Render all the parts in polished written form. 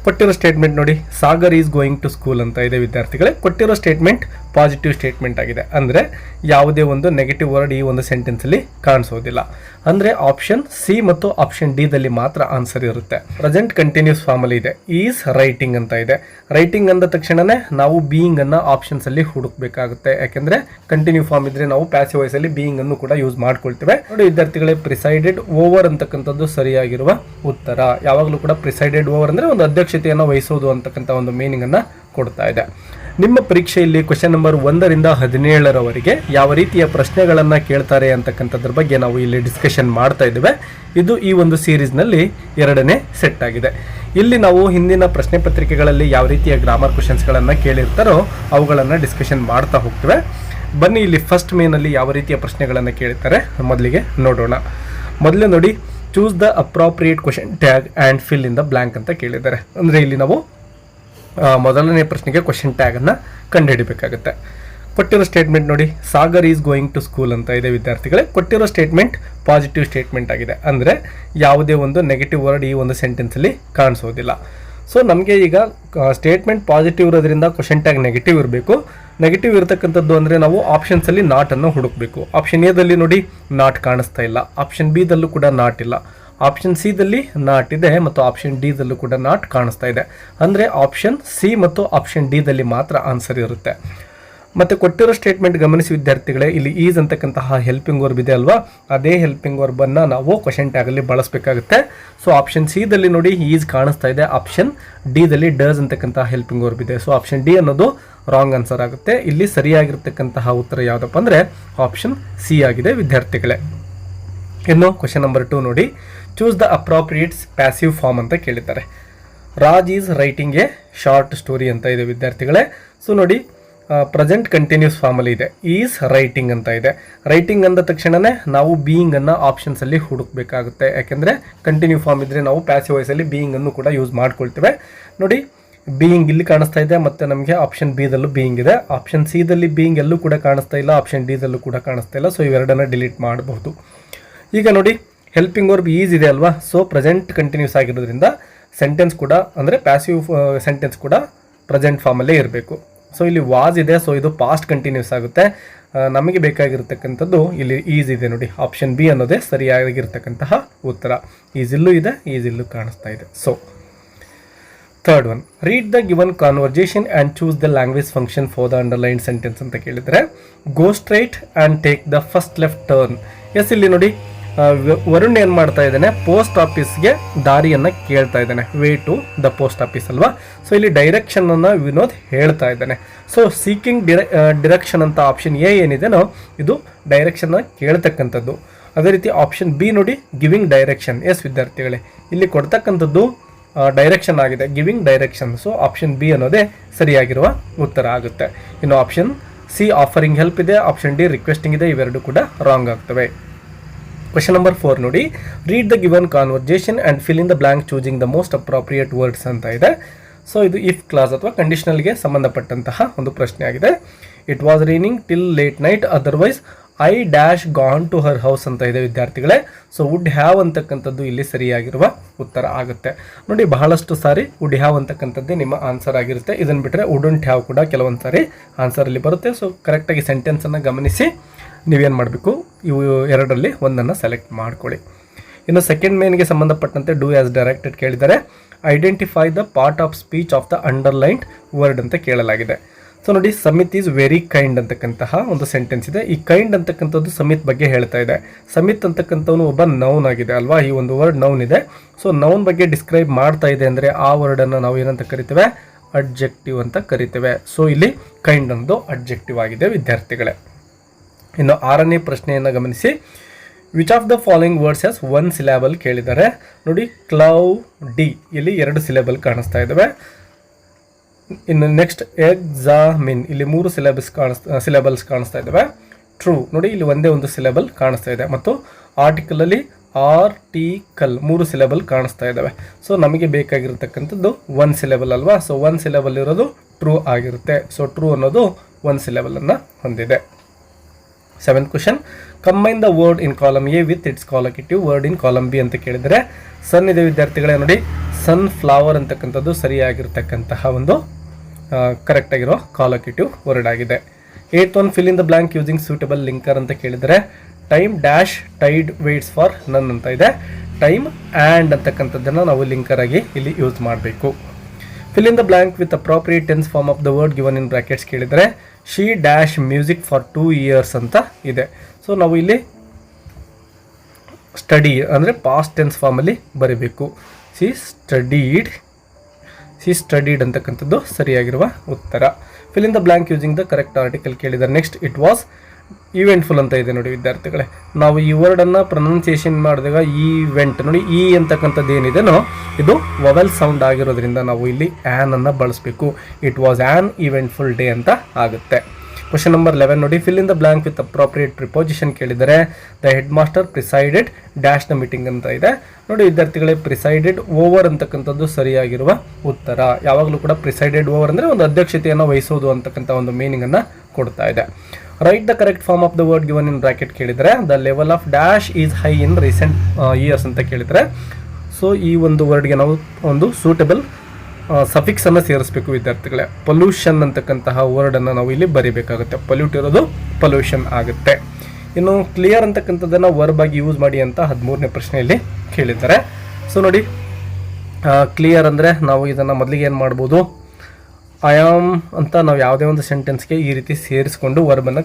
ಕೊಟ್ಟಿರೋ ಸ್ಟೇಟ್ಮೆಂಟ್ ನೋಡಿ, Sagar is going to school ಅಂತ ಇದೆ ವಿದ್ಯಾರ್ಥಿಗಳೇ. ಕೊಟ್ಟಿರೋ ಸ್ಟೇಟ್ಮೆಂಟ್ ಪಾಸಿಟಿವ್ ಸ್ಟೇಟ್ಮೆಂಟ್ ಆಗಿದೆ. ಅಂದರೆ ಯಾವುದೇ ಒಂದು ನೆಗೆಟಿವ್ ವರ್ಡ್ ಈ ಒಂದು ಸೆಂಟೆನ್ಸಲ್ಲಿ ಕಾಣಿಸೋದಿಲ್ಲ. ಅಂದರೆ ಆಪ್ಷನ್ ಸಿ ಮತ್ತು ಆಪ್ಷನ್ ಡಿ ದಲ್ಲಿ ಮಾತ್ರ ಆನ್ಸರ್ ಇರುತ್ತೆ. ಪ್ರೆಸೆಂಟ್ ಕಂಟಿನ್ಯೂಸ್ ಫಾರ್ಮ್ ಅಲ್ಲಿ ಇದೆ, ಈಸ್ ರೈಟಿಂಗ್ ಅಂತ ಇದೆ. ರೈಟಿಂಗ್ ಅಂದ ತಕ್ಷಣನೇ ನಾವು ಬೀಯಿಂಗ್ ಅನ್ನ ಆಪ್ಷನ್ಸ್ ಅಲ್ಲಿ ಹುಡುಕ್ಬೇಕಾಗುತ್ತೆ. ಯಾಕೆಂದ್ರೆ ಕಂಟಿನ್ಯೂ ಫಾರ್ಮ್ ಇದ್ರೆ ನಾವು ಪ್ಯಾಸಿವ್ ವಾಯ್ಸ್ ಅಲ್ಲಿ ಬೀಯಿಂಗ್ ಅನ್ನು ಕೂಡ ಯೂಸ್ ಮಾಡ್ಕೊಳ್ತೇವೆ. ನೋಡಿ ವಿದ್ಯಾರ್ಥಿಗಳೇ, ಪ್ರಿಸೈಡೆಡ್ ಓವರ್ ಅಂತಕ್ಕಂಥದ್ದು ಸರಿಯಾಗಿರುವ ಉತ್ತರ. ಯಾವಾಗಲೂ ಕೂಡ ಪ್ರಿಸೈಡೆಡ್ ಓವರ್ ಅಂದ್ರೆ ಒಂದು ಅಧ್ಯಕ್ಷತೆಯನ್ನು ವಹಿಸೋದು ಅಂತಕ್ಕಂಥ ಒಂದು ಮೀನಿಂಗ್ ಅನ್ನ ಕೊಡ್ತಾ ಇದೆ. ನಿಮ್ಮ ಪರೀಕ್ಷೆಯಲ್ಲಿ ಕ್ವೆಶ್ಚನ್ ನಂಬರ್ 1 ರಿಂದ 17ರವರೆಗೆ ಯಾವ ರೀತಿಯ ಪ್ರಶ್ನೆಗಳನ್ನ ಕೇಳ್ತಾರೆ ಅಂತಕ್ಕಂಥದ್ರ ಬಗ್ಗೆ ನಾವು ಇಲ್ಲಿ ಡಿಸ್ಕಷನ್ ಮಾಡ್ತಾ ಇದ್ದೇವೆ. ಇದು ಈ ಒಂದು ಸೀರೀಸ್ನಲ್ಲಿ 2ನೇ ಸೆಟ್ ಆಗಿದೆ. ಇಲ್ಲಿ ನಾವು ಹಿಂದಿನ ಪ್ರಶ್ನೆ ಪತ್ರಿಕೆಗಳಲ್ಲಿ ಯಾವ ರೀತಿಯ ಗ್ರಾಮರ್ ಕ್ವೆಶ್ಚನ್ಸ್ಗಳನ್ನು ಕೇಳಿರ್ತಾರೋ ಅವುಗಳನ್ನು ಡಿಸ್ಕಷನ್ ಮಾಡ್ತಾ ಹೋಗ್ತೇವೆ. ಬನ್ನಿ ಇಲ್ಲಿ ಫಸ್ಟ್ ಮೇನಲ್ಲಿ ಯಾವ ರೀತಿಯ ಪ್ರಶ್ನೆಗಳನ್ನು ಕೇಳ್ತಾರೆ ಮೊದಲಿಗೆ ನೋಡೋಣ. ಮೊದಲೇ ನೋಡಿ, choose the appropriate question tag and fill in the blank ಅಂತ ಕೇಳಿದ್ದಾರೆ. ಅಂದರೆ ಇಲ್ಲಿ ನಾವು ಮೊದಲನೇ ಪ್ರಶ್ನೆಗೆ ಕ್ವೆಶ್ಚನ್ ಟ್ಯಾಗ್ ಅನ್ನ ಕಂಡುಹಿಡಿಬೇಕಾಗುತ್ತೆ. ಕೊಟ್ಟಿರೋ ಸ್ಟೇಟ್ಮೆಂಟ್ ನೋಡಿ, Sagar is going to school ಅಂತ ಇದೆ ವಿದ್ಯಾರ್ಥಿಗಳೇ. ಕೊಟ್ಟಿರೋ ಸ್ಟೇಟ್ಮೆಂಟ್ ಪಾಸಿಟಿವ್ ಸ್ಟೇಟ್ಮೆಂಟ್ ಆಗಿದೆ. ಅಂದರೆ ಯಾವುದೇ ಒಂದು ನೆಗೆಟಿವ್ ವರ್ಡ್ ಈ ಒಂದು ಸೆಂಟೆನ್ಸಲ್ಲಿ ಕಾಣಿಸೋದಿಲ್ಲ. ಸೊ ನಮಗೆ ಈಗ ಸ್ಟೇಟ್ಮೆಂಟ್ ಪಾಸಿಟಿವ್ ಇರೋದ್ರಿಂದ ಕ್ವೆಶ್ಚನ್ ಟ್ಯಾಗ್ ನೆಗೆಟಿವ್ ಇರಬೇಕು. ನೆಗೆಟಿವ್ ಇರತಕ್ಕಂಥದ್ದು ಅಂದರೆ ನಾವು ಆಪ್ಷನ್ಸಲ್ಲಿ ನಾಟನ್ನು ಹುಡುಕಬೇಕು. ಆಪ್ಷನ್ ಎದಲ್ಲಿ ನೋಡಿ ನಾಟ್ ಕಾಣಿಸ್ತಾ ಇಲ್ಲ, ಆಪ್ಷನ್ ಬಿ ದಲ್ಲೂ ಕೂಡ ನಾಟ್ ಇಲ್ಲ, ಆಪ್ಷನ್ ಸಿ ದಲ್ಲಿ ನಾಟ್ ಇದೆ ಮತ್ತು ಆಪ್ಷನ್ ಡಿ ದಲ್ಲೂ ಕೂಡ ನಾಟ್ ಕಾಣಿಸ್ತಾ ಇದೆ. ಅಂದರೆ ಆಪ್ಷನ್ ಸಿ ಮತ್ತು ಆಪ್ಷನ್ ಡಿ ದಲ್ಲಿ ಮಾತ್ರ ಆನ್ಸರ್ ಇರುತ್ತೆ. ಮತ್ತೆ ಕೊಟ್ಟಿರೋ ಸ್ಟೇಟ್ಮೆಂಟ್ ಗಮನಿಸಿ ವಿದ್ಯಾರ್ಥಿಗಳೇ, ಇಲ್ಲಿ ಈಸ್ ಅಂತಕ್ಕಂತಹ ಹೆಲ್ಪಿಂಗ್ ವರ್ಬ್ ಇದೆ ಅಲ್ವಾ, ಅದೇ ಹೆಲ್ಪಿಂಗ್ ವರ್ಬ್ ಅನ್ನ ನಾವು ಕ್ವೆಶ್ಚನ್ ಟ್ಯಾಗ್ ಅಲ್ಲಿ ಬಳಸಬೇಕಾಗುತ್ತೆ. ಸೊ ಆಪ್ಷನ್ ಸಿ ದಲ್ಲಿ ನೋಡಿ ಈಸ್ ಕಾಣಿಸ್ತಾ ಇದೆ, ಆಪ್ಷನ್ ಡಿ ದಲ್ಲಿ ಡಸ್ ಅಂತಕ್ಕಂತಹ ಹೆಲ್ಪಿಂಗ್ ವರ್ಬ್ ಇದೆ. ಸೊ ಆಪ್ಷನ್ ಡಿ ಅನ್ನೋದು ರಾಂಗ್ ಆನ್ಸರ್ ಆಗುತ್ತೆ. ಇಲ್ಲಿ ಸರಿಯಾಗಿರ್ತಕ್ಕಂತಹ ಉತ್ತರ ಯಾವುದಪ್ಪ ಅಂದ್ರೆ ಆಪ್ಷನ್ ಸಿ ಆಗಿದೆ ವಿದ್ಯಾರ್ಥಿಗಳೇ. ಇನ್ನು ಕ್ವೆಶ್ಚನ್ ನಂಬರ್ 2 ನೋಡಿ, choose the appropriate passive form ಅಂತ ಕೇಳಿದ್ದಾರೆ. Raj is writing a short story ಅಂತ ಇದೆ ವಿದ್ಯಾರ್ಥಿಗಳೇ. ಸೊ ನೋಡಿ, ಪ್ರೆಸೆಂಟ್ ಕಂಟಿನ್ಯೂಸ್ ಫಾರ್ಮ್ ಅಲ್ಲಿ ಇದೆ, ಈಸ್ ರೈಟಿಂಗ್ ಅಂತ ಇದೆ. ರೈಟಿಂಗ್ ಅಂದ ತಕ್ಷಣನೇ ನಾವು ಬೀಯಿಂಗ್ ಅನ್ನ ಆಪ್ಷನ್ಸ್ ಅಲ್ಲಿ ಹುಡುಕ್ಬೇಕಾಗುತ್ತೆ. ಯಾಕೆಂದ್ರೆ ಕಂಟಿನ್ಯೂ ಫಾರ್ಮ್ ಇದ್ರೆ ನಾವು ಪ್ಯಾಸಿವ್ ವಾಯ್ಸ್ ಅಲ್ಲಿ ಬೀಯಿಂಗ್ ಅನ್ನು ಕೂಡ ಯೂಸ್ ಮಾಡ್ಕೊಳ್ತೇವೆ. ನೋಡಿ, ಬೀಯಿಂಗ್ ಇಲ್ಲಿ ಕಾಣಿಸ್ತಾ ಇದೆ, ಮತ್ತೆ ನಮಗೆ ಆಪ್ಷನ್ ಬಿ ದಲ್ಲೂ ಬೀಯಿಂಗ್ ಇದೆ, ಆಪ್ಷನ್ ಸಿ ದಲ್ಲಿ ಬೀಯಿಂಗ್ ಎಲ್ಲೂ ಕೂಡ ಕಾಣಿಸ್ತಾ ಇಲ್ಲ, ಆಪ್ಷನ್ ಡಿ ದಲ್ಲೂ ಕೂಡ ಕಾಣಿಸ್ತಾ ಇಲ್ಲ. ಸೊ ಇವೆರಡನ್ನ ಡಿಲೀಟ್ ಮಾಡಬಹುದು. ಈಗ ನೋಡಿ, ಹೆಲ್ಪಿಂಗ್ ವರ್ಬ್ ಈಸ್ ಇದೆ ಅಲ್ವಾ, ಸೊ ಪ್ರೆಸೆಂಟ್ ಕಂಟಿನ್ಯೂಸ್ ಆಗಿರೋದ್ರಿಂದ ಸೆಂಟೆನ್ಸ್ ಕೂಡ ಅಂದರೆ ಪ್ಯಾಸಿವ್ ಸೆಂಟೆನ್ಸ್ ಕೂಡ ಪ್ರೆಸೆಂಟ್ ಫಾರ್ಮಲ್ಲೇ ಇರಬೇಕು. ಸೊ ಇಲ್ಲಿ ವಾಸ್ ಇದೆ, ಸೊ ಇದು ಪಾಸ್ಟ್ ಕಂಟಿನ್ಯೂಸ್ ಆಗುತ್ತೆ. ನಮಗೆ ಬೇಕಾಗಿರ್ತಕ್ಕಂಥದ್ದು ಇಲ್ಲಿ ಈಸ್ ಇದೆ ನೋಡಿ, ಆಪ್ಷನ್ ಬಿ ಅನ್ನೋದೇ ಸರಿಯಾಗಿರ್ತಕ್ಕಂತಹ ಉತ್ತರ. ಈಸ್ ಇಲ್ಲೂ ಇದೆ, ಈಸ್ ಇಲ್ಲೂ ಕಾಣಿಸ್ತಾ ಇದೆ. So third one, read the given conversation and choose the language function for the underline sentence ಅಂತ ಕೇಳಿದರೆ, go straight and take the first left turn. Yes, ಇಲ್ಲಿ ನೋಡಿ ವರುಣ್ ಏನು ಮಾಡ್ತಾ ಇದ್ದಾನೆ, ಪೋಸ್ಟ್ ಆಫೀಸ್ಗೆ ದಾರಿಯನ್ನು ಕೇಳ್ತಾ ಇದ್ದಾನೆ, way to the post office ಅಲ್ವಾ. ಸೊ ಇಲ್ಲಿ ಡೈರೆಕ್ಷನ್ ಅನ್ನು ವಿನೋದ್ ಹೇಳ್ತಾ ಇದ್ದಾನೆ. ಸೊ ಸೀಕಿಂಗ್ ಡಿರೆಕ್ಷನ್ ಅಂತ ಆಪ್ಷನ್ ಎ ಏನಿದೆನೋ ಇದು ಡೈರೆಕ್ಷನ್ ಕೇಳ್ತಕ್ಕಂಥದ್ದು. ಅದೇ ರೀತಿ ಆಪ್ಷನ್ ಬಿ ನೋಡಿ, ಗಿವಿಂಗ್ ಡೈರೆಕ್ಷನ್. ಎಸ್ ವಿದ್ಯಾರ್ಥಿಗಳೇ, ಇಲ್ಲಿ ಕೊಡ್ತಕ್ಕಂಥದ್ದು ಡೈರೆಕ್ಷನ್ ಆಗಿದೆ, giving direction. So option B ಅನ್ನೋದೇ ಸರಿಯಾಗಿರುವ ಉತ್ತರ ಆಗುತ್ತೆ. ಇನ್ನು ಆಪ್ಷನ್ ಸಿ ಆಫರಿಂಗ್ ಹೆಲ್ಪ್ ಇದೆ, ಆಪ್ಷನ್ ಡಿ ರಿಕ್ವೆಸ್ಟಿಂಗ್ ಇದೆ, ಇವೆರಡು ಕೂಡ ರಾಂಗ್ ಆಗ್ತವೆ. ಕ್ವೆಶ್ಚನ್ ನಂಬರ್ 4 ನೋಡಿ, read the given conversation and fill in the blank choosing the most appropriate words ಅಂತ ಇದೆ. ಸೊ ಇದು ಇಫ್ ಕ್ಲಾಸ್ ಅಥವಾ ಕಂಡೀಷನಲ್ಗೆ ಸಂಬಂಧಪಟ್ಟಂತಹ ಒಂದು ಪ್ರಶ್ನೆ ಆಗಿದೆ. It was raining till late night, otherwise I dash gone to her house ಅಂತ ಇದೆ ವಿದ್ಯಾರ್ಥಿಗಳೇ. ಸೊ ವುಡ್ ಹ್ಯಾವ್ ಅಂತಕ್ಕಂಥದ್ದು ಇಲ್ಲಿ ಸರಿಯಾಗಿರುವ ಉತ್ತರ ಆಗುತ್ತೆ. ನೋಡಿ, ಬಹಳಷ್ಟು ಸಾರಿ ವುಡ್ ಹ್ಯಾವ್ ಅಂತಕ್ಕಂಥದ್ದೇ ನಿಮ್ಮ ಆನ್ಸರ್ ಆಗಿರುತ್ತೆ. ಇದನ್ನು ಬಿಟ್ಟರೆ ವುಡಂಟ್ ಹ್ಯಾವ್ ಕೂಡ ಕೆಲವೊಂದು ಸಾರಿ ಆನ್ಸರಲ್ಲಿ ಬರುತ್ತೆ. ಸೊ ಕರೆಕ್ಟಾಗಿ ಸೆಂಟೆನ್ಸನ್ನು ಗಮನಿಸಿ ನೀವೇನು ಮಾಡಬೇಕು, ಇವು ಎರಡರಲ್ಲಿ ಒಂದನ್ನು ಸೆಲೆಕ್ಟ್ ಮಾಡ್ಕೊಳ್ಳಿ. ಇನ್ನು ಸೆಕೆಂಡ್ ಮೇನ್ಗೆ ಸಂಬಂಧಪಟ್ಟಂತೆ ಡೂ ಆಸ್ ಡೈರೆಕ್ಟೆಡ್ ಕೇಳಿದರೆ, identify the part of speech of the underlined word ಅಂತ ಕೇಳಲಾಗಿದೆ. ಸೊ ನೋಡಿ, ಸಮಿತ್ ಈಸ್ ವೆರಿ ಕೈಂಡ್ ಅಂತಕ್ಕಂತಹ ಒಂದು ಸೆಂಟೆನ್ಸ್ ಇದೆ. ಈ ಕೈಂಡ್ ಅಂತಕ್ಕಂಥದ್ದು ಸಮಿತ್ ಬಗ್ಗೆ ಹೇಳ್ತಾ ಇದೆ. ಸಮಿತ್ ಅಂತಕ್ಕಂಥವನು ಒಬ್ಬ ನೌನ್ ಆಗಿದೆ ಅಲ್ವಾ, ಈ ಒಂದು ವರ್ಡ್ ನೌನ್ ಇದೆ. ಸೊ ನೌನ್ ಬಗ್ಗೆ ಡಿಸ್ಕ್ರೈಬ್ ಮಾಡ್ತಾ ಇದೆ ಅಂದರೆ ಆ ವರ್ಡನ್ನು ನಾವು ಏನಂತ ಕರಿತೇವೆ, ಅಡ್ಜೆಕ್ಟಿವ್ ಅಂತ ಕರಿತೇವೆ. ಸೊ ಇಲ್ಲಿ ಕೈಂಡ್ ಅನ್ನೋದು ಅಡ್ಜೆಕ್ಟಿವ್ ಆಗಿದೆ ವಿದ್ಯಾರ್ಥಿಗಳೇ. ಇನ್ನು 6ನೇ ಪ್ರಶ್ನೆಯನ್ನು ಗಮನಿಸಿ, which of the following words has 1 syllable ಕೇಳಿದ್ದಾರೆ. ನೋಡಿ, ಕ್ಲೌಡಿ ಇಲ್ಲಿ 2 ಸಿಲೆಬಲ್ ಕಾಣಿಸ್ತಾ ಇದ್ದಾವೆ. ಇನ್ನು ನೆಕ್ಸ್ಟ್ ಎಕ್ಸಾಮಿನ್ ಇಲ್ಲಿ 3 ಸಿಲೆಬಲ್ಸ್ ಕಾಣಿಸ್ತಾ ಇದ್ದಾವೆ. ಟ್ರೂ ನೋಡಿ, ಇಲ್ಲಿ ಒಂದೇ ಒಂದು ಸಿಲೆಬಲ್ ಕಾಣಿಸ್ತಾ ಇದೆ. ಮತ್ತು ಆರ್ಟಿಕಲ್ ಅಲ್ಲಿ ಆರ್ಟಿಕಲ್ 3 ಸಿಲೆಬಲ್ ಕಾಣಿಸ್ತಾ ಇದ್ದಾವೆ. ಸೊ ನಮಗೆ ಬೇಕಾಗಿರ್ತಕ್ಕಂಥದ್ದು 1 ಸಿಲೆಬಲ್ ಅಲ್ವಾ. ಸೊ 1 ಸಿಲೆಬಲ್ ಇರೋದು ಟ್ರೂ ಆಗಿರುತ್ತೆ. ಸೊ ಟ್ರೂ ಅನ್ನೋದು 1 ಸಿಲೆಬಲ್ ಅನ್ನು ಹೊಂದಿದೆ. 7th question, combine the word in column A with its collocative word in column B ಅಂತ ಕೇಳಿದರೆ ಸನ್ ಇದೆ ವಿದ್ಯಾರ್ಥಿಗಳೇ. ನೋಡಿ, ಸನ್ ಫ್ಲವರ್ ಅಂತಕ್ಕಂಥದ್ದು ಸರಿಯಾಗಿರ್ತಕ್ಕಂತಹ ಒಂದು ಕರೆಕ್ಟ್ ಆಗಿರೋ ಕಾಲಕೇಟಿವ್ ವರ್ಡ್ ಆಗಿದೆ. 8th one, fill in the blank using suitable linker ಅಂತ ಕೇಳಿದರೆ time dash tide waits for none ಅಂತ ಇದೆ. ಟೈಮ್ ಆ್ಯಂಡ್ ಅಂತಕ್ಕಂಥದ್ದನ್ನು ನಾವು ಲಿಂಕರ್ ಆಗಿ ಇಲ್ಲಿ ಯೂಸ್ ಮಾಡಬೇಕು. Fill in the blank with appropriate tense form of the word given in brackets ಕೇಳಿದರೆ she dash music for 2 years ಅಂತ ಇದೆ. ಸೊ ನಾವು ಇಲ್ಲಿ ಸ್ಟಡಿ ಅಂದರೆ ಪಾಸ್ಟ್ ಟೆನ್ಸ್ ಫಾರ್ಮಲ್ಲಿ ಬರೀಬೇಕು. ಸಿ ಸ್ಟಡೀಡ್ ಅಂತಕ್ಕಂಥದ್ದು ಸರಿಯಾಗಿರುವ ಉತ್ತರ. Fill in the blank using the correct article ಕೇಳಿದರೆ ನೆಕ್ಸ್ಟ್ ಇಟ್ ವಾಸ್ ಈವೆಂಟ್ಫುಲ್ ಅಂತ ಇದೆ ನೋಡಿ ವಿದ್ಯಾರ್ಥಿಗಳೇ. ನಾವು ಈ ವರ್ಡನ್ನು ಪ್ರೊನೌನ್ಸಿಯೇಷನ್ ಮಾಡಿದಾಗ ಈವೆಂಟ್ ನೋಡಿ, ಈ ಅಂತಕ್ಕಂಥದ್ದು ಏನಿದೆನೋ ಇದು ವವೆಲ್ ಸೌಂಡ್ ಆಗಿರೋದ್ರಿಂದ ನಾವು ಇಲ್ಲಿ ಆ್ಯನ್ ಅನ್ನು ಬಳಸಬೇಕು. It was an eventful day ಅಂತ ಆಗುತ್ತೆ. ಕ್ವಶನ್ ನಂಬರ್ 11 ನೋಡಿ, fill in the blank with appropriate preposition ಕೇಳಿದರೆ the headmaster presided dash the meeting ಅಂತ ಇದೆ. ನೋಡಿ ವಿದ್ಯಾರ್ಥಿಗಳೇ, ಪ್ರಿಸೈಡೆಡ್ ಓವರ್ ಅಂತಕ್ಕಂಥದ್ದು ಸರಿಯಾಗಿರುವ ಉತ್ತರ. ಯಾವಾಗಲೂ ಕೂಡ ಪ್ರಿಸೈಡೆಡ್ ಓವರ್ ಅಂದರೆ ಒಂದು ಅಧ್ಯಕ್ಷತೆಯನ್ನು ವಹಿಸೋದು ಅಂತಕ್ಕಂಥ ಒಂದು ಮೀನಿಂಗನ್ನು ಕೊಡ್ತಾ ಇದೆ. Write the correct form of the word given in bracket ಕೇಳಿದರೆ the level of dash is high in recent years ಅಂತ ಕೇಳಿದರೆ ಸೊ ಈ ಒಂದು ವರ್ಡ್ಗೆ ನಾವು ಒಂದು ಸೂಟಬಲ್ ಸಫಿಕ್ಸನ್ನು ಸೇರಿಸಬೇಕು ವಿದ್ಯಾರ್ಥಿಗಳೇ. ಪೊಲ್ಯೂಷನ್ ಅಂತಕ್ಕಂತಹ ವರ್ಡನ್ನು ನಾವು ಇಲ್ಲಿ ಬರೀಬೇಕಾಗುತ್ತೆ. ಪೊಲ್ಯೂಟ್ ಇರೋದು ಪೊಲ್ಯೂಷನ್ ಆಗುತ್ತೆ. ಇನ್ನು ಕ್ಲಿಯರ್ ಅಂತಕ್ಕಂಥದ್ದನ್ನು ವರ್ಬ್ ಆಗಿ ಯೂಸ್ ಮಾಡಿ ಅಂತ 13ನೇ ಪ್ರಶ್ನೆಯಲ್ಲಿ ಕೇಳಿದ್ದಾರೆ. ಸೊ ನೋಡಿ, ಕ್ಲಿಯರ್ ಅಂದರೆ ನಾವು ಇದನ್ನು ಮೊದಲಿಗೆ ಏನು ಮಾಡ್ಬೋದು, ಐ ಆಮ್ ಅಂತ ನಾವು ಯಾವುದೇ ಒಂದು ಸೆಂಟೆನ್ಸ್ಗೆ ಈ ರೀತಿ ಸೇರಿಸ್ಕೊಂಡು ವರ್ಬನ್ನು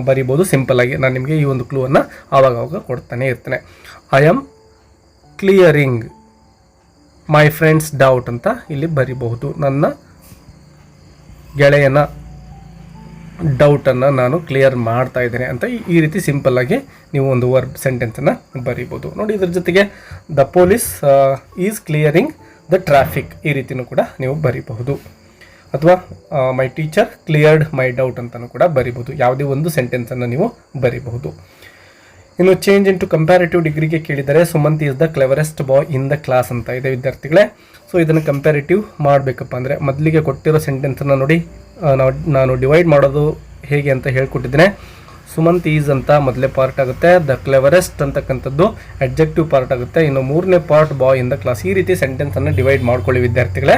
ಬರಿಬೋದು ಸಿಂಪಲ್ಲಾಗಿ. ನಾನು ನಿಮಗೆ ಈ ಒಂದು ಕ್ಲೂವನ್ನು ಆವಾಗವಾಗ ಕೊಡ್ತಾನೆ ಇರ್ತೇನೆ. I am clearing my friends doubt ಅಂತ ಇಲ್ಲಿ ಬರಿಬಹುದು. ನನ್ನ ಗೆಳೆಯನ ಡೌಟನ್ನು ನಾನು ಕ್ಲಿಯರ್ ಮಾಡ್ತಾ ಇದ್ದೇನೆ ಅಂತ ಈ ರೀತಿ ಸಿಂಪಲ್ಲಾಗಿ ನೀವು ಒಂದು ವರ್ಬ್ ಸೆಂಟೆನ್ಸನ್ನು ಬರಿಬೋದು. ನೋಡಿ, ಇದ್ರ ಜೊತೆಗೆ the police is clearing the traffic ಈ ರೀತಿಯೂ ಕೂಡ ನೀವು ಬರಿಬಹುದು. ಅಥವಾ my teacher cleared my doubt ಅಂತಲೂ ಕೂಡ ಬರಿಬಹುದು. ಯಾವುದೇ ಒಂದು ಸೆಂಟೆನ್ಸನ್ನು ನೀವು ಬರಿಬಹುದು. ಇನ್ನು ಚೇಂಜ್ ಇನ್ ಟು ಕಂಪ್ಯಾರಿಟಿವ್ ಡಿಗ್ರಿಗೆ ಕೇಳಿದರೆ Sumanth is the cleverest boy in the class ಅಂತ ಇದೆ ವಿದ್ಯಾರ್ಥಿಗಳೇ. ಸೊ ಇದನ್ನು ಕಂಪ್ಯಾರಿಟಿವ್ ಮಾಡಬೇಕಪ್ಪ ಅಂದರೆ ಮೊದಲಿಗೆ ಕೊಟ್ಟಿರೋ ಸೆಂಟೆನ್ಸನ್ನು ನೋಡಿ ನಾನು ಡಿವೈಡ್ ಮಾಡೋದು ಹೇಗೆ ಅಂತ ಹೇಳ್ಕೊಟ್ಟಿದ್ದೇನೆ. ಸುಮಂತ್ ಈಸ್ ಅಂತ ಮೊದಲೇ ಪಾರ್ಟ್ ಆಗುತ್ತೆ, ದ ಕ್ಲೆವರೆಸ್ಟ್ ಅಂತಕ್ಕಂಥದ್ದು ಅಡ್ಜೆಕ್ಟಿವ್ ಪಾರ್ಟ್ ಆಗುತ್ತೆ, ಇನ್ನು 3ನೇ part boy in the class. ಈ ರೀತಿ ಸೆಂಟೆನ್ಸನ್ನು ಡಿವೈಡ್ ಮಾಡ್ಕೊಳ್ಳಿ ವಿದ್ಯಾರ್ಥಿಗಳೇ.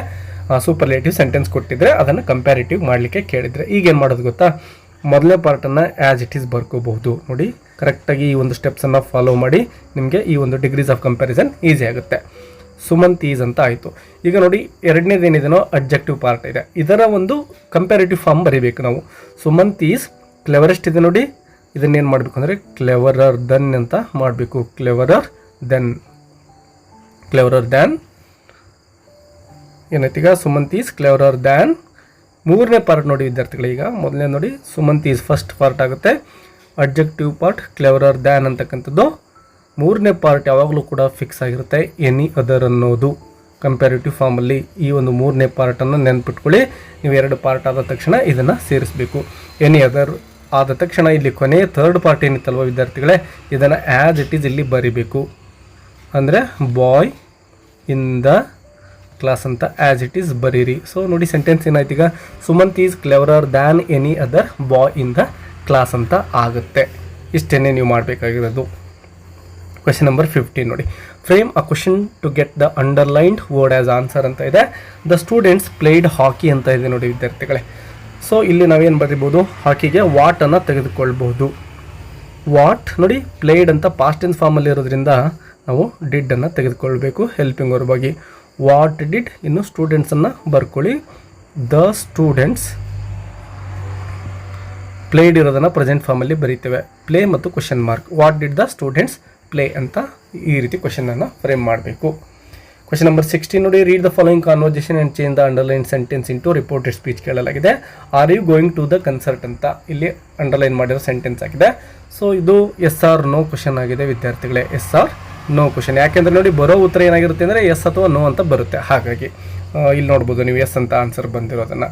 ಸೂಪರ್ಲೇಟಿವ್ ಸೆಂಟೆನ್ಸ್ ಕೊಟ್ಟಿದ್ರೆ ಅದನ್ನು ಕಂಪ್ಯಾರಿಟಿವ್ ಮಾಡಲಿಕ್ಕೆ ಕೇಳಿದರೆ ಈಗೇನು ಮಾಡೋದು ಗೊತ್ತಾ, ಮೊದಲನೇ ಪಾರ್ಟನ್ನು ಆ್ಯಸ್ ಇಟ್ ಈಸ್ ಬರ್ಕೋಬಹುದು. ನೋಡಿ, ಕರೆಕ್ಟಾಗಿ ಈ ಒಂದು ಸ್ಟೆಪ್ಸನ್ನು ಫಾಲೋ ಮಾಡಿ ನಿಮಗೆ ಈ ಒಂದು ಡಿಗ್ರೀಸ್ ಆಫ್ ಕಂಪ್ಯಾರಿಸನ್ ಈಸಿ ಆಗುತ್ತೆ. ಸುಮಂತ್ ಈಸ್ ಅಂತ ಆಯಿತು. ಈಗ ನೋಡಿ, ಎರಡನೇದೇನಿದೆನೋ ಅಡ್ಜೆಕ್ಟಿವ್ ಪಾರ್ಟ್ ಇದೆ, ಇದರ ಒಂದು ಕಂಪ್ಯಾರಿಟಿವ್ ಫಾರ್ಮ್ ಬರೀಬೇಕು ನಾವು. ಸುಮಂತ್ ಈಸ್ ಕ್ಲೆವರೆಸ್ಟ್ ಇದೆ ನೋಡಿ, ಇದನ್ನೇನು ಮಾಡಬೇಕು ಅಂದರೆ ಕ್ಲೆವರರ್ ದೆನ್ ಅಂತ ಮಾಡಬೇಕು. ಕ್ಲೆವರರ್ than ಏನೈತೀಗ, Sumanth is cleverer than. 3ನೇ ಪಾರ್ಟ್ ನೋಡಿ ವಿದ್ಯಾರ್ಥಿಗಳು, ಈಗ ಮೊದಲನೇ ನೋಡಿ ಸುಮಂತ್ ಈಸ್ ಫಸ್ಟ್ ಪಾರ್ಟ್ ಆಗುತ್ತೆ, ಅಡ್ಜೆಕ್ಟಿವ್ ಪಾರ್ಟ್ ಕ್ಲೆವರರ್ ದ್ಯಾನ್ ಅಂತಕ್ಕಂಥದ್ದು. 3ನೇ ಪಾರ್ಟ್ ಯಾವಾಗಲೂ ಕೂಡ ಫಿಕ್ಸ್ ಆಗಿರುತ್ತೆ, ಎನಿ ಅದರ್ ಅನ್ನೋದು ಕಂಪ್ಯಾರಿಟಿವ್ ಫಾರ್ಮಲ್ಲಿ. ಈ ಒಂದು 3ನೇ ಪಾರ್ಟನ್ನು ನೆನ್ಪಿಟ್ಕೊಳ್ಳಿ. ನೀವು 2 ಪಾರ್ಟ್ ಆದ ತಕ್ಷಣ ಇದನ್ನು ಸೇರಿಸಬೇಕು. ಎನಿ ಅದರ್ ಆದ ತಕ್ಷಣ ಇಲ್ಲಿ ಕೊನೆಯ 3rd ಪಾರ್ಟ್ ಏನಿತ್ತಲ್ವ ವಿದ್ಯಾರ್ಥಿಗಳೇ, ಇದನ್ನು ಆ್ಯಸ್ ಇಟ್ ಈಸ್ ಇಲ್ಲಿ ಬರಿಬೇಕು. ಅಂದರೆ ಬಾಯ್ ಇನ್ ದ ಕ್ಲಾಸ್ ಅಂತ ಆ್ಯಸ್ ಇಟ್ ಈಸ್ ಬರೀರಿ. ಸೊ ನೋಡಿ, ಸೆಂಟೆನ್ಸ್ ಏನಾಯ್ತು ಈಗ, Sumanth is cleverer than any other boy in the class ಅಂತ ಆಗುತ್ತೆ. ಇಷ್ಟನ್ನೇ ನೀವು ಮಾಡಬೇಕಾಗಿರೋದು. ಕ್ವೆಶನ್ ನಂಬರ್ 15 ನೋಡಿ, frame a question to get the underlined word as answer ಅಂತ ಇದೆ. ದ ಸ್ಟೂಡೆಂಟ್ಸ್ ಪ್ಲೇಡ್ ಹಾಕಿ ಅಂತ ಇದೆ ನೋಡಿ ವಿದ್ಯಾರ್ಥಿಗಳೇ. ಸೊ ಇಲ್ಲಿ ನಾವೇನು ಬರೀಬೋದು, ಹಾಕಿಗೆ ವಾಟನ್ನು ತೆಗೆದುಕೊಳ್ಬಹುದು. ವಾಟ್ ನೋಡಿ, ಪ್ಲೇಡ್ ಅಂತ ಪಾಸ್ಟ್ ಟೆನ್ಸ್ ಫಾರ್ಮಲ್ಲಿ ಇರೋದ್ರಿಂದ ನಾವು ಡಿಡ್ಡನ್ನು ತೆಗೆದುಕೊಳ್ಬೇಕು ಹೆಲ್ಪಿಂಗ್ ವರ್ಬ್ ಆಗಿ. ವಾಟ್ ಡಿಡ್, ಇನ್ನು ಸ್ಟೂಡೆಂಟ್ಸನ್ನು ಬರ್ಕೊಳ್ಳಿ. ದ ಸ್ಟೂಡೆಂಟ್ಸ್ ಪ್ಲೇಡ್ ಇರೋದನ್ನು ಪ್ರೆಸೆಂಟ್ ಫಾರ್ಮಲ್ಲಿ ಬರೀತೇವೆ. ಪ್ಲೇ ಮತ್ತು question mark. What did the students play ಅಂತ ಈ ರೀತಿ ಕ್ವಶನನ್ನು ಫ್ರೇಮ್ ಮಾಡಬೇಕು. ಕ್ವಶನ್ ನಂಬರ್ 16 ನೋಡಿ, read the following conversation and change the underline sentence into reported speech ಕೇಳಲಾಗಿದೆ. Are you going to the concert ಅಂತ ಇಲ್ಲಿ ಅಂಡರ್ಲೈನ್ ಮಾಡಿರೋ ಸೆಂಟೆನ್ಸ್ ಆಗಿದೆ. ಸೊ ಇದು ಎಸ್ ಆರ್ ನೋ ಕ್ವಶನ್ ಆಗಿದೆ ವಿದ್ಯಾರ್ಥಿಗಳೇ. Yes or no question. ಯಾಕೆಂದರೆ ನೋಡಿ, ಬರೋ ಉತ್ತರ ಏನಾಗಿರುತ್ತೆ ಅಂದರೆ ಎಸ್ ಅಥವಾ ನೋ ಅಂತ ಬರುತ್ತೆ. ಹಾಗಾಗಿ ಇಲ್ಲಿ ನೋಡ್ಬೋದು ನೀವು ಎಸ್ ಅಂತ ಆನ್ಸರ್ ಬಂದಿರೋದನ್ನು.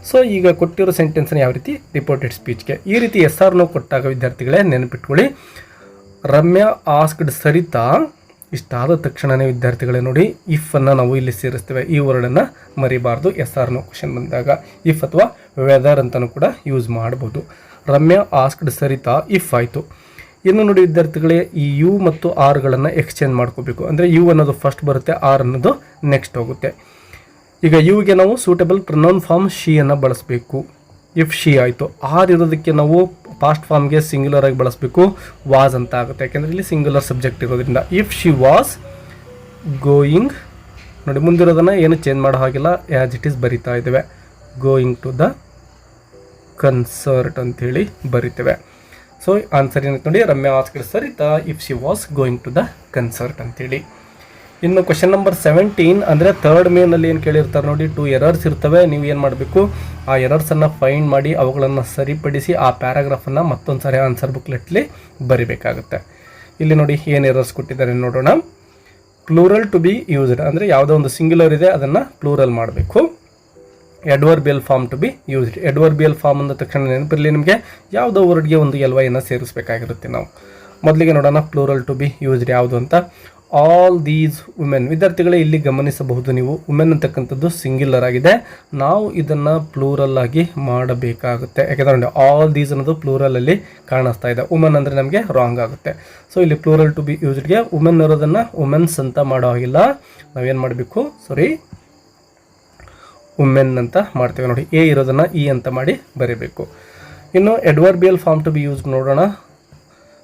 ಸೊ ಈಗ ಕೊಟ್ಟಿರೋ ಸೆಂಟೆನ್ಸ್ನ ಯಾವ ರೀತಿ, ರಿಪೋರ್ಟೆಡ್ ಸ್ಪೀಚ್ಗೆ ಈ ರೀತಿ ಎಸ್ ಆರ್ ನೋ ಕೊಟ್ಟಾಗ ವಿದ್ಯಾರ್ಥಿಗಳೇ ನೆನಪಿಟ್ಕೊಳ್ಳಿ, ರಮ್ಯಾ ಆಸ್ಕ್ಡ್ ಸರಿತಾ ಇಷ್ಟಾದ ತಕ್ಷಣವೇ ವಿದ್ಯಾರ್ಥಿಗಳೇ ನೋಡಿ ಇಫನ್ನು ನಾವು ಇಲ್ಲಿ ಸೇರಿಸ್ತೇವೆ. ಈ ವರ್ಡನ್ನು ಮರಿಬಾರ್ದು ಎಸ್ ಆರ್ ನೋ ಕ್ವಶನ್ ಬಂದಾಗ. ಇಫ್ ಅಥವಾ ವೆದರ್ ಅಂತಲೂ ಕೂಡ ಯೂಸ್ ಮಾಡ್ಬೋದು. ರಮ್ಯಾ ಆಸ್ಕ್ಡ್ ಸರಿತಾ ಇಫ್ ಆಯಿತು. ಇನ್ನು ನೋಡಿ ವಿದ್ಯಾರ್ಥಿಗಳೇ, ಈ ಯು ಮತ್ತು ಆರ್ಗಳನ್ನು ಎಕ್ಸ್ಚೇಂಜ್ ಮಾಡ್ಕೋಬೇಕು. ಅಂದರೆ ಯು ಅನ್ನೋದು ಫಸ್ಟ್ ಬರುತ್ತೆ, ಆರ್ ಅನ್ನೋದು ನೆಕ್ಸ್ಟ್ ಹೋಗುತ್ತೆ. ಈಗ ಯುಗೆ ನಾವು ಸೂಟಬಲ್ ಪ್ರೊನೌನ್ ಫಾರ್ಮ್ ಶೀಯನ್ನು ಬಳಸಬೇಕು. ಇಫ್ ಶಿ ಆಯಿತು. ಆರ್ ಇರೋದಕ್ಕೆ ನಾವು ಪಾಸ್ಟ್ ಫಾರ್ಮ್ಗೆ ಸಿಂಗ್ಯುಲರ್ ಆಗಿ ಬಳಸಬೇಕು, ವಾಸ್ ಅಂತ ಆಗುತ್ತೆ. ಯಾಕೆಂದರೆ ಇಲ್ಲಿ ಸಿಂಗ್ಯುಲರ್ ಸಬ್ಜೆಕ್ಟ್ ಇರೋದ್ರಿಂದ. ಇಫ್ ಶಿ ವಾಸ್ ಗೋಯಿಂಗ್, ನೋಡಿ ಮುಂದಿರೋದನ್ನು ಏನು ಚೇಂಜ್ ಮಾಡೋ ಹಾಗಿಲ್ಲ, ಆ್ಯಸ್ ಇಟ್ ಈಸ್ ಬರಿತಾ ಇದ್ದೇವೆ. ಗೋಯಿಂಗ್ ಟು ದ ಕನ್ಸರ್ಟ್ ಅಂಥೇಳಿ ಬರಿತೇವೆ. ಸೊ ಆನ್ಸರ್ ಏನಂತ ನೋಡಿ, Ramya asked Saritha if she was going to the concert ಅಂತೇಳಿ. ಇನ್ನು ಕ್ವೆಶನ್ ನಂಬರ್ 17 ಅಂದರೆ ಥರ್ಡ್ ಮೇನಲ್ಲಿ ಏನು ಕೇಳಿರ್ತಾರೆ ನೋಡಿ, 2 ಎರರ್ಸ್ ಇರ್ತವೆ. ನೀವು ಏನು ಮಾಡಬೇಕು, ಆ ಎರರ್ಸನ್ನು ಫೈಂಡ್ ಮಾಡಿ ಅವುಗಳನ್ನು ಸರಿಪಡಿಸಿ ಆ ಪ್ಯಾರಾಗ್ರಾಫನ್ನು ಮತ್ತೊಂದು ಸಾರಿ ಆನ್ಸರ್ ಬುಕ್ಲೆಟ್ಲಿ ಬರಿಬೇಕಾಗುತ್ತೆ. ಇಲ್ಲಿ ನೋಡಿ ಏನು ಎರರ್ಸ್ ಕೊಟ್ಟಿದ್ದಾರೆ ನೋಡೋಣ. ಪ್ಲೂರಲ್ ಟು ಬಿ ಯೂಸ್ಡ್ ಅಂದರೆ ಯಾವುದೋ ಒಂದು ಸಿಂಗ್ಯುಲರ್ ಇದೆ, ಅದನ್ನು ಪ್ಲೂರಲ್ ಮಾಡಬೇಕು. Adverbial form to be used. Adverbial form ಅಂದ ತಕ್ಷಣ ನೆನಪಿರಲಿ ನಿಮಗೆ, ಯಾವುದೋ ವರ್ಡ್ಗೆ ಒಂದು ಎಲ್ವೈಯನ್ನು ಸೇರಿಸಬೇಕಾಗಿರುತ್ತೆ. ನಾವು ಮೊದಲಿಗೆ ನೋಡೋಣ ಪ್ಲೂರಲ್ ಟು ಬಿ ಯೂಸ್ಡ್ ಯಾವುದು ಅಂತ. All these women. ವಿದ್ಯಾರ್ಥಿಗಳೇ ಇಲ್ಲಿ ಗಮನಿಸಬಹುದು ನೀವು, ವುಮೆನ್ ಅಂತಕ್ಕಂಥದ್ದು ಸಿಂಗ್ಯುಲರ್ ಆಗಿದೆ. ನಾವು ಇದನ್ನು ಪ್ಲೂರಲ್ ಆಗಿ ಮಾಡಬೇಕಾಗುತ್ತೆ. ಯಾಕೆಂದರೆ ನೋಡಿ ಆಲ್ ದೀಸ್ ಅನ್ನೋದು ಪ್ಲೂರಲಲ್ಲಿ ಕಾಣಿಸ್ತಾ ಇದೆ. ವುಮೆನ್ ಅಂದರೆ ನಮಗೆ ರಾಂಗ್ ಆಗುತ್ತೆ. ಸೊ ಇಲ್ಲಿ ಪ್ಲೂರಲ್ ಟು ಬಿ ಯೂಸ್ಡ್ಗೆ ವುಮೆನ್ ಇರೋದನ್ನು ವುಮೆನ್ಸ್ ಅಂತ ಮಾಡೋ ಹಾಗಿಲ್ಲ, ನಾವೇನು ಮಾಡಬೇಕು, ವುಮೆನ್ ಅಂತ ಮಾಡ್ತೇವೆ. ನೋಡಿ ಎ ಇರೋದನ್ನು ಇ ಅಂತ ಮಾಡಿ ಬರೀಬೇಕು. ಇನ್ನು adverbial form to be use ನೋಡೋಣ.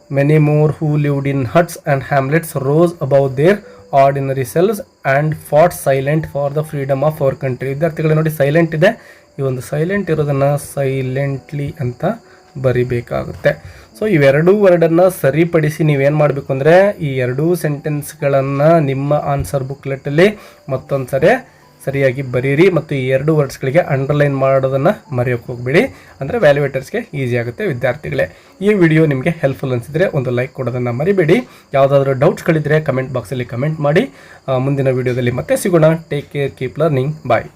Many more who lived in huts and hamlets rose above their ordinary selves and fought silent for the freedom of our country. ವಿದ್ಯಾರ್ಥಿಗಳು ನೋಡಿ ಸೈಲೆಂಟ್ ಇದೆ, ಈ ಒಂದು ಸೈಲೆಂಟ್ ಇರೋದನ್ನು ಸೈಲೆಂಟ್ಲಿ ಅಂತ ಬರಿಬೇಕಾಗುತ್ತೆ. ಸೊ ಇವೆರಡೂ ವರ್ಡನ್ನು ಸರಿಪಡಿಸಿ ನೀವೇನು ಮಾಡಬೇಕು ಅಂದರೆ ಈ ಎರಡೂ ಸೆಂಟೆನ್ಸ್ಗಳನ್ನು ನಿಮ್ಮ ಆನ್ಸರ್ ಬುಕ್ಲೆಟಲ್ಲಿ ಮತ್ತೊಂದು ಸರಿಯಾಗಿ ಬರೀರಿ. ಮತ್ತು ಈ ಎರಡು ವರ್ಡ್ಸ್ಗಳಿಗೆ ಅಂಡರ್ಲೈನ್ ಮಾಡೋದನ್ನು ಮರೆಯೋಕ್ಕೆ ಹೋಗಬೇಡಿ, ಅಂದರೆ ವ್ಯಾಲ್ಯೂಯೇಟರ್ಸ್ಗೆ ಈಸಿ ಆಗುತ್ತೆ. ವಿದ್ಯಾರ್ಥಿಗಳೇ, ಈ ವಿಡಿಯೋ ನಿಮಗೆ ಹೆಲ್ಪ್ಫುಲ್ ಅನಿಸಿದರೆ ಒಂದು ಲೈಕ್ ಕೊಡೋದನ್ನು ಮರಿಬೇಡಿ. ಯಾವುದಾದ್ರೂ ಡೌಟ್ಸ್ಗಳಿದ್ದರೆ ಕಮೆಂಟ್ ಬಾಕ್ಸಲ್ಲಿ ಕಮೆಂಟ್ ಮಾಡಿ. ಮುಂದಿನ ವಿಡಿಯೋದಲ್ಲಿ ಮತ್ತೆ ಸಿಗೋಣ. ಟೇಕ್ ಕೇರ್, ಕೀಪ್ ಲರ್ನಿಂಗ್, ಬಾಯ್.